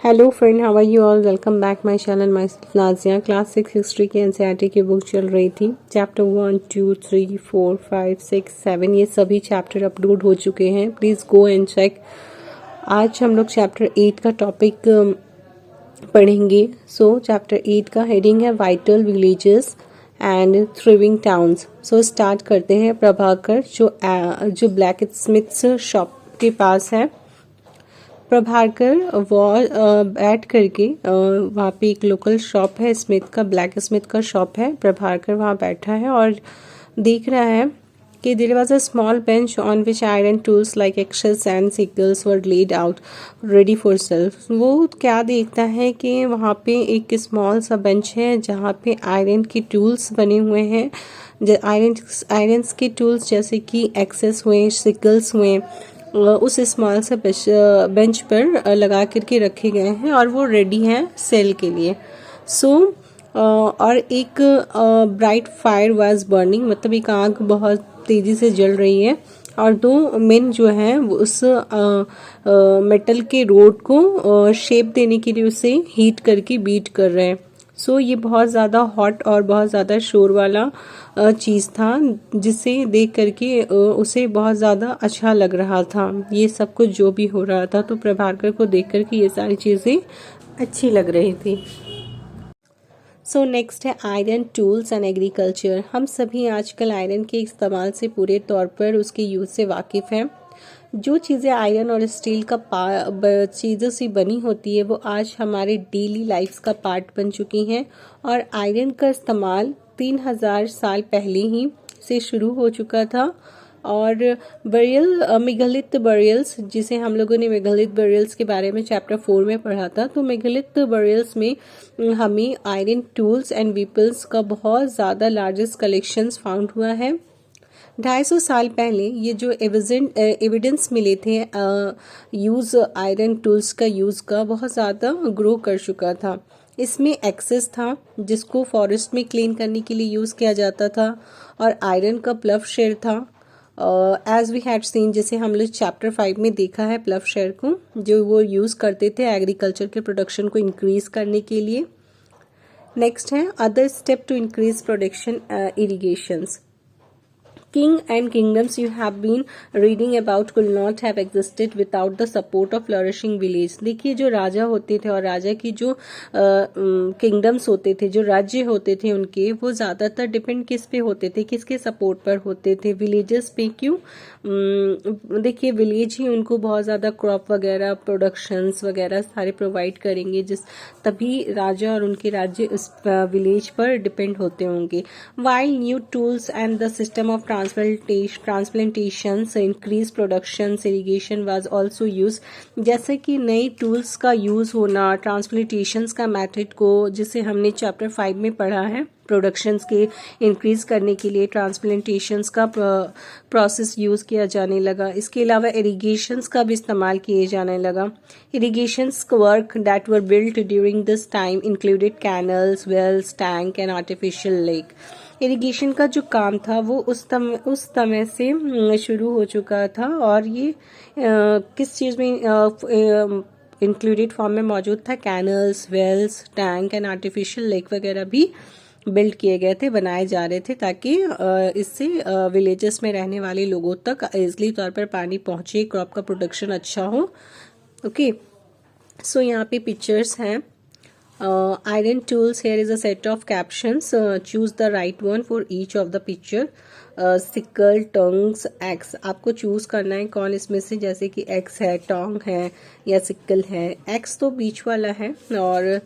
Hello friend, how are you all. Welcome back my channel. My Nazia. Class 6 history की NCERT की book चल रही थी। चैप्टर 1, 2, 3, 4, 5, 6, 7 ये सभी चैप्टर अपलोड हो चुके हैं। Please go and check. आज हम लोग चैप्टर 8 का टॉपिक पढ़ेंगे। सो चैप्टर 8 का हेडिंग है vital villages and thriving towns. So start करते हैं। प्रभाकर जो ब्लैक स्मिथ्स शॉप के पास है। प्रभाकर वॉल बैठ करके वहाँ पे एक लोकल शॉप है, स्मिथ का, ब्लैक स्मिथ का शॉप है। प्रभाकर वहाँ बैठा है और देख रहा है कि there was a small bench on which iron tools like axes and sickles were laid out ready for self. वो क्या देखता है कि वहाँ पे एक स्मॉल सा बेंच है जहाँ पे आयरन के टूल्स बने हुए हैं। आयरन के टूल्स जैसे कि एक्सेस हुए, सिकल्स हुए, उस स्मॉल से बेंच पर लगा करके रखे गए हैं और वो रेडी हैं सेल के लिए। सो और एक ब्राइट फायर वाज बर्निंग, मतलब एक आग बहुत तेजी से जल रही है और दो मेन जो हैं वो उस मेटल के रोड को शेप देने के लिए उसे हीट करके बीट कर रहे हैं। सो ये बहुत ज़्यादा हॉट और बहुत ज़्यादा शोर वाला चीज़ था, जिसे देख करके उसे बहुत ज़्यादा अच्छा लग रहा था। ये सब कुछ जो भी हो रहा था, तो प्रभाकर को देख करके ये सारी चीज़ें अच्छी लग रही थी। सो नेक्स्ट है आयरन टूल्स एंड एग्रीकल्चर। हम सभी आजकल आयरन के इस्तेमाल से पूरे तौर पर उसके यूज़ से वाकिफ़ हैं। जो चीज़ें आयरन और स्टील का चीज़ों से बनी होती है वो आज हमारे डेली लाइफ्स का पार्ट बन चुकी हैं और आयरन का इस्तेमाल 3000 साल पहले ही से शुरू हो चुका था। और मेगालिथ बरियल्स, जिसे हम लोगों ने मेगालिथ बरियल्स के बारे में चैप्टर 4 में पढ़ा था, तो मेगालिथ बरियल्स में हमें आयरन टूल्स एंड वेपन्स का बहुत ज़्यादा लार्जेस्ट कलेक्शंस फाउंड हुआ है। 250 साल पहले ये जो एविडेंस मिले थे यूज़ आयरन टूल्स का यूज़ का बहुत ज़्यादा ग्रो कर चुका था। इसमें एक्सेस था जिसको फॉरेस्ट में क्लीन करने के लिए यूज़ किया जाता था और आयरन का प्लव शेयर था। एज वी हैड सीन, जैसे हम लोग चैप्टर 5 में देखा है, प्लव शेयर को जो वो यूज़ करते थे एग्रीकल्चर के प्रोडक्शन को इंक्रीज करने के लिए। नेक्स्ट है other step to increase production, irrigations. King and kingdoms you have been reading about could not have existed without the support of flourishing village। देखिए, जो राजा होते थे और राजा की जो किंगडम्स होते थे, जो राज्य होते थे उनके, वो ज़्यादातर डिपेंड किस पे होते थे, किसके सपोर्ट पर होते थे? विलेजेस पे। क्यों? देखिए, विलेज ही उनको बहुत ज़्यादा क्रॉप वगैरह, प्रोडक्शंस वगैरह सारे प्रोवाइड करेंगे, तभी राजा और उनके राज्य उस विलेज पर डिपेंड होते होंगे। While new tools and the system of transplantations increased production, irrigation was also used। जैसे कि नए टूल्स का यूज़ होना, ट्रांसप्लांटेशंस का मेथड को, जिसे हमने चैप्टर 5 में पढ़ा है, प्रोडक्शंस के इंक्रीज करने के लिए ट्रांसप्लांटेशंस का प्रोसेस यूज़ किया जाने लगा। इसके अलावा इरिगेशंस का भी इस्तेमाल किए जाने लगा। Irrigations work that were built during this time included canals, wells, tank and artificial lake. Irrigation का जो काम था वो उस समय से शुरू हो चुका था और ये किस चीज़ में इंक्लूडेड फॉर्म में मौजूद था? Canals, wells, tank and artificial lake वगैरह भी बिल्ड किए गए थे, बनाए जा रहे थे, ताकि इससे विलेजेस में रहने वाले लोगों तक ईजिली तौर पर पानी पहुंचे, क्रॉप का प्रोडक्शन अच्छा हो। ओके, सो यहाँ पे पिक्चर्स हैं। Iron tools, here is a set of captions. Choose the right one for each of the picture. Sickle, tongs, x. आपको चूज करना है कौन इसमें से, जैसे कि एक्स है, टोंग है या सिकल है। एक्स तो बीच वाला है और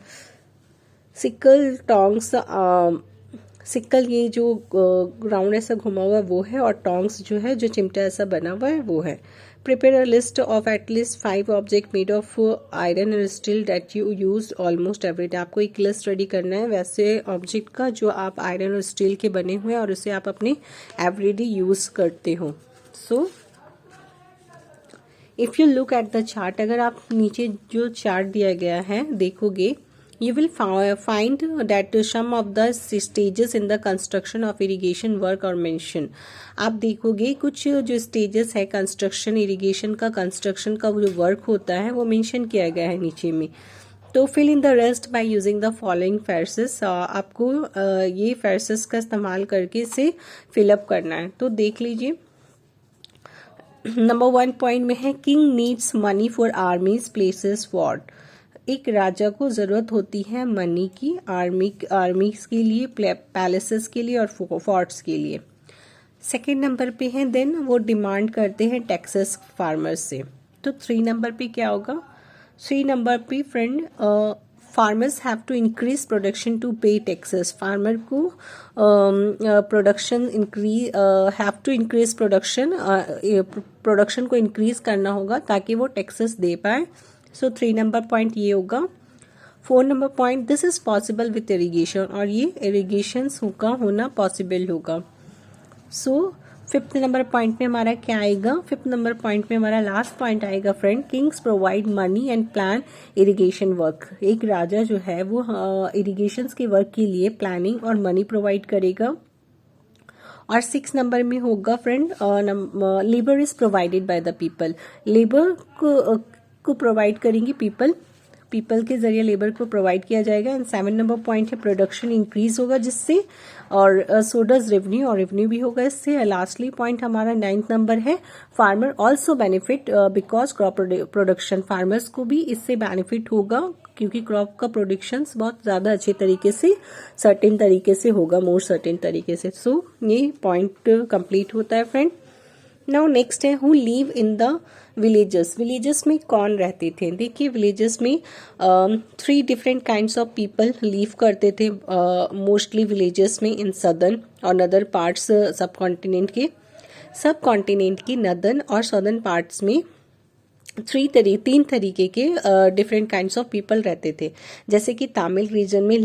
सिकल, टोंग्स, सिकल ये जो राउंड ऐसा घुमा हुआ है वो है, और टोंग्स जो है जो चिमटा ऐसा बना हुआ है वो है। Prepare a list of at least 5 object made of iron and steel that you use almost every day. आपको एक लिस्ट रेडी करना है वैसे ऑब्जेक्ट का जो आप आयरन और स्टील के बने हुए हैं और उसे आप अपने एवरीडे यूज करते हो। So if you look at the chart, अगर आप नीचे जो चार्ट दिया गया है देखोगे, You will find that some of the stages in the construction of irrigation work are mentioned. आप देखोगे कुछ जो स्टेजेस है कंस्ट्रक्शन इरिगेशन का कंस्ट्रक्शन का जो वर्क होता है वो मेंशन किया गया है नीचे में. तो fill in the rest by using the following phrases. आपको ये फ्रेसेस का इस्तेमाल करके इसे फिलअप करना है. तो देख लीजिए. नंबर 1 पॉइंट में है king needs money for आर्मीज places fort. एक राजा को जरूरत होती है मनी की आर्मीज के लिए, पैलेसेस के लिए और फोर्ट्स के लिए. सेकेंड नंबर पे है देन वो डिमांड करते हैं टैक्सेस फार्मर्स से. तो 3 नंबर पे क्या होगा. 3 नंबर पे friend farmers have to increase production to pay taxes. Farmer को production have to increase production को इंक्रीज करना होगा ताकि वो टैक्सेस दे पाए. सो 3 नंबर पॉइंट ये होगा. 4 number point this is possible with irrigation. और ये इरिगेशन का होना पॉसिबल होगा. सो 5th नंबर पॉइंट में हमारा क्या आएगा. 5th नंबर पॉइंट में हमारा लास्ट पॉइंट आएगा friend Kings provide money and plan irrigation work. एक राजा जो है वो इरिगेशन के वर्क के लिए प्लानिंग और मनी प्रोवाइड करेगा. और 6 नंबर में होगा friend labour is provided by the people. Labour को प्रोवाइड करेंगे पीपल के जरिए लेबर को प्रोवाइड किया जाएगा. एंड 7 नंबर पॉइंट है प्रोडक्शन इंक्रीज होगा जिससे, और सो डज रेवेन्यू, और रेवेन्यू भी होगा इससे. लास्टली पॉइंट हमारा 9th नंबर है farmer also benefit because crop production. Farmers को भी इससे बेनिफिट होगा क्योंकि क्रॉप का प्रोडक्शन बहुत ज्यादा अच्छे तरीके से सर्टेन तरीके से होगा, मोर सर्टेन तरीके से. सो ये पॉइंट कंप्लीट होता है फ्रेंड. नाउ नेक्स्ट है who live in the villages. Villages में कौन रहते थे. देखिए विलेजेस में 3 different kinds of people live करते थे मोस्टली विलेजेस में इन सदर्न और नदर पार्ट्स. सब कॉन्टिनेंट की नदर्न और सदर्न पार्ट्स में 3 तरीके के डिफरेंट काइंड्स ऑफ पीपल रहते थे. जैसे कि तमिल रीजन में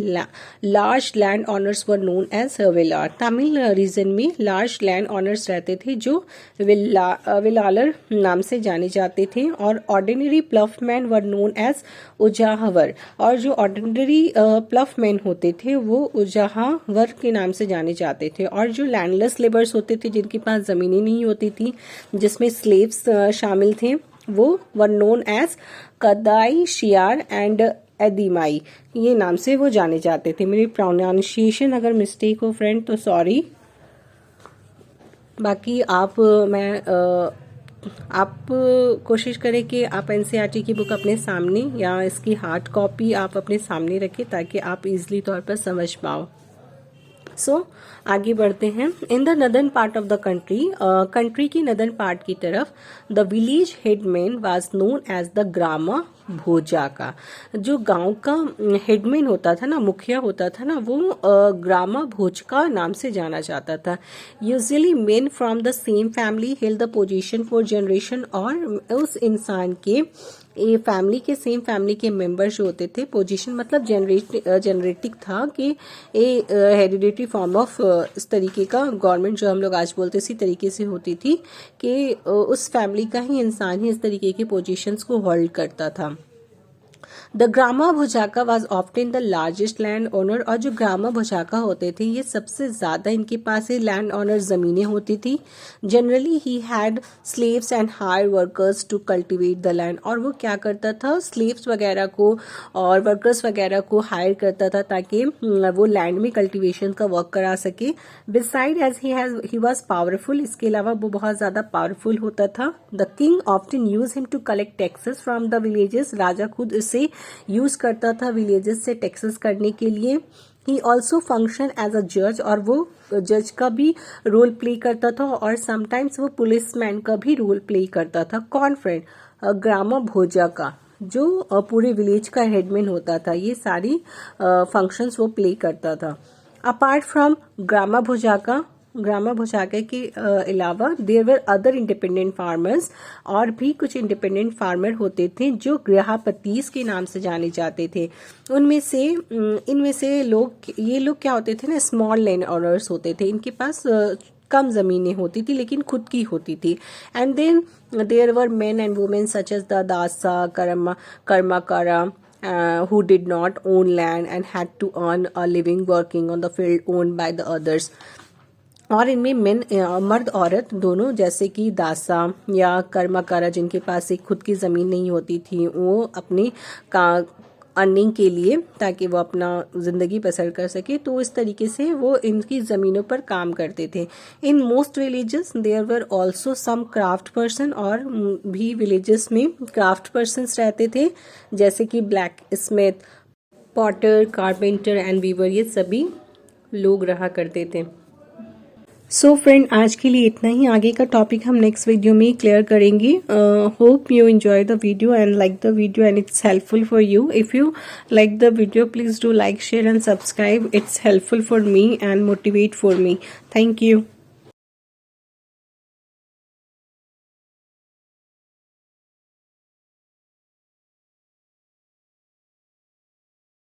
large land owners were known as vellalar. Tamil region में लार्ज लैंड ऑनर्स रहते थे जो विलालर नाम से जाने जाते थे. और ordinary plough man were known as uzhavar. और जो ऑर्डिनरी प्लफ मैन होते थे वो उजाहवर के नाम से जाने जाते थे. और जो लैंडलेस लेबर्स होते थे जिनके पास जमीनें नहीं होती थी जिसमें स्लेव्स शामिल थे वो वर नोन एज कदाई शियार एंड एदिमाई. ये नाम से वो जाने जाते थे. मेरी प्रोनाउंसिएशन अगर मिस्टेक हो फ्रेंड तो सॉरी. बाकी आप कोशिश करें कि आप एनसीईआरटी की बुक अपने सामने या इसकी हार्ड कॉपी आप अपने सामने रखें ताकि आप इजीली तौर पर समझ पाओ. सो आगे बढ़ते हैं. In the northern part of the country की नदर्न पार्ट की तरफ the village headman was known as the grama bhojaka. जो गांव का हेडमैन होता था ना, मुखिया होता था ना, वो ग्रामा भोजका नाम से जाना जाता था. Usually main from the same family held the position for generation. और उस इंसान के फैमिली के सेम फैमिली के मेंबर जो होते थे, पोजीशन मतलब जनरेटिक था कि हेरिडिटरी फॉर्म ऑफ इस तरीके का गवर्नमेंट जो हम लोग आज बोलते इसी तरीके से होती थी कि उस फैमिली का ही इंसान ही इस तरीके के पोजीशंस को होल्ड करता था. The grama bhojaka was often the largest land owner. और जो ग्रामा भुजाका होते थे ये सबसे ज्यादा इनके पास लैंड ओनर जमीनें होती थी. Generally he had slaves and hire workers to cultivate the land. और वो क्या करता था, स्लेव्स वगैरह को और वर्कर्स वगैरह को हायर करता था ताकि वो लैंड में कल्टिवेशन का वर्क करा सके. Beside as he was powerful, इसके अलावा वो बहुत ज्यादा पावरफुल होता था. The king often use him to collect taxes from the villages. राजा खुद इसे यूज करता था विलेजेस से टैक्सेस करने के लिए. He also function as a जज. और वो जज का भी रोल प्ले करता था और समटाइम्स वो पुलिसमैन का भी रोल प्ले करता था. कौन फ्रेंड, ग्रामा भोजा का जो पूरे विलेज का हेडमैन होता था. ये सारी फंक्शंस वो प्ले करता था. अपार्ट फ्रॉम ग्रामा भुजाका के अलावा there were other independent farmers. और भी कुछ इंडिपेंडेंट फार्मर होते थे जो गृहपतीस के नाम से जाने जाते थे. इनमें से ये लोग क्या होते थे ना, स्मॉल लैंड ओनर्स होते थे. इनके पास कम जमीनें होती थी लेकिन खुद की होती थी. And then there were men and women such as the dasa, karmakara who did not own land and had to earn a living working on the field owned by the others. और इनमें मर्द औरत दोनों, जैसे कि दासा या कर्मकारा जिनके पास एक खुद की ज़मीन नहीं होती थी, वो अपनी का अर्निंग के लिए, ताकि वो अपना ज़िंदगी बसर कर सके, तो इस तरीके से वो इनकी ज़मीनों पर काम करते थे. In most villages there were also some craft person, और भी विलेजेस में क्राफ्ट पर्सनस रहते थे, जैसे कि blacksmith, potter, carpenter and weaver, ये सभी लोग रहा करते थे. सो फ्रेंड, आज के लिए इतना ही. आगे का टॉपिक हम नेक्स्ट वीडियो में क्लियर करेंगे. Hope you enjoy the video and like the video and it's helpful for you. If you like the video, please do like, share and subscribe. It's helpful for me and motivate for me. Thank you.